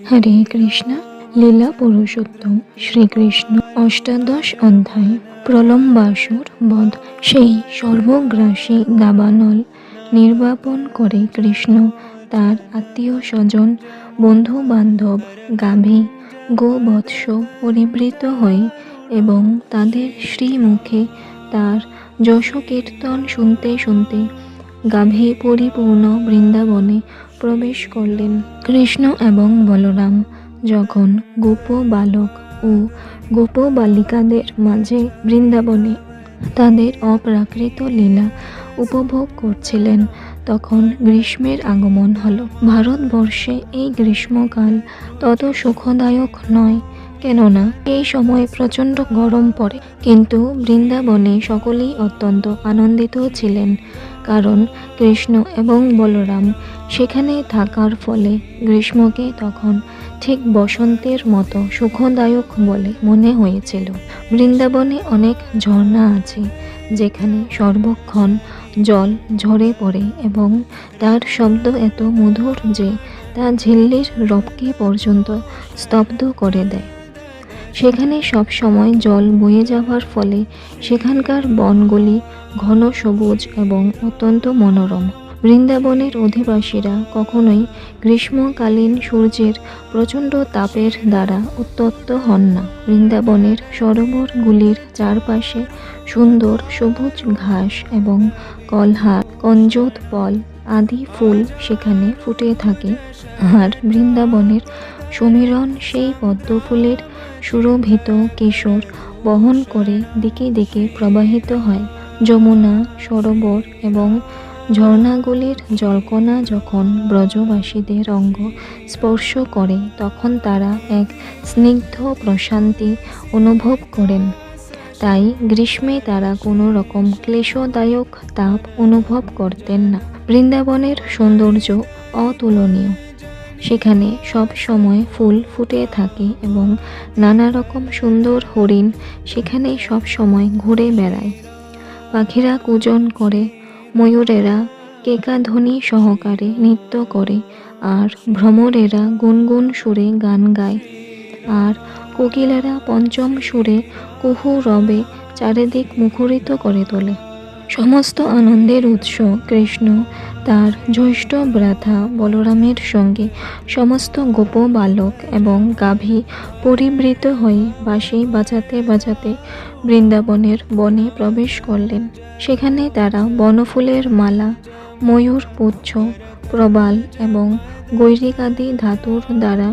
হরে কৃষ্ণ। লীলা পুরুষোত্তম শ্রীকৃষ্ণ অষ্টাদশ অধ্যায় প্রলম্বাসুর বধ। সেই সর্বগ্রাসী দাবানল নির্বাপন করে কৃষ্ণ তার আত্মীয় স্বজন, বন্ধু বান্ধব, গাভী, গোবৎস পরিবৃত হয়ে এবং তাদের শ্রীমুখে তার যশকীর্তন শুনতে শুনতে গাভী পরিপূর্ণ বৃন্দাবনে প্রবেশ করলেন। কৃষ্ণ এবং বলরাম যখন গোপ বালক ও গোপ বালিকাদের মাঝে বৃন্দাবনে তাদের অপ্রাকৃত লীলা উপভোগ করছিলেন, তখন গ্রীষ্মের আগমন হল। ভারতবর্ষে এই গ্রীষ্মকাল তত সুখদায়ক নয়, কেননা এই সময় প্রচণ্ড গরম পড়ে। কিন্তু বৃন্দাবনে সকলেই অত্যন্ত আনন্দিত ছিলেন, কারণ কৃষ্ণ এবং বলরাম সেখানে থাকার ফলে গ্রীষ্মকে তখন ঠিক বসন্তের মতো সুখদায়ক বলে মনে হয়েছিল। বৃন্দাবনে অনেক ঝর্ণা আছে, যেখানে সর্বক্ষণ জল ঝরে পড়ে এবং তার শব্দ এত মধুর যে তা ঝিল্লির রবকে পর্যন্ত স্তব্ধ করে দেয়। সেখানে সব সময় জল বয়ে যাওয়ার ফলে সেখানকার বনগুলি ঘন সবুজ এবং অত্যন্ত মনোরম। বৃন্দাবনের অধিবাসীরা কখনোই গ্রীষ্মকালীন সূর্যের প্রচণ্ড তাপের দ্বারা উত্তপ্ত হন না। বৃন্দাবনের সরোবরগুলির চারপাশে সুন্দর সবুজ ঘাস এবং কলহার, কঞ্জোৎপল আদি ফুল সেখানে ফুটে থাকে, আর বৃন্দাবনের সমীরণ সেই পদ্মফুলের সুরভিত কিশোর বহন করে দিকে দিকে প্রবাহিত হয়। যমুনা, সরোবর এবং ঝর্ণাগুলির জলকণা যখন ব্রজবাসীদের অঙ্গ স্পর্শ করে, তখন তারা এক স্নিগ্ধ প্রশান্তি অনুভব করেন। তাই গ্রীষ্মে তারা কোনো রকম ক্লেশদায়ক তাপ অনুভব করতেন না। বৃন্দাবনের সৌন্দর্য অতুলনীয়। সেখানে সব সময় ফুল ফুটে থাকে এবং নানা রকম সুন্দর হরিণ সেখানে সব সময় ঘুরে বেড়ায়। পাখিরা কূজন করে, ময়ূরেরা কেকাধ্বনি সহকারে নৃত্য করে, আর ভ্রমরেরা গুনগুন সুরে গান গায়, আর কোকিলেরা পঞ্চম সুরে কুহু রবে চারিদিক মুখরিত করে তোলে। সমস্ত আনন্দের উৎস কৃষ্ণ তার জ্যৈষ্ঠ ভ্রাতা বলরামের সঙ্গে সমস্ত গোপ বালক এবং গাভী পরিবৃত হয়ে বাঁশি বাজাতে বাজাতে বৃন্দাবনের বনে প্রবেশ করলেন। সেখানে তারা বনফুলের মালা, ময়ূর পুচ্ছ, প্রবাল এবং গৈরিকাদি ধাতুর দ্বারা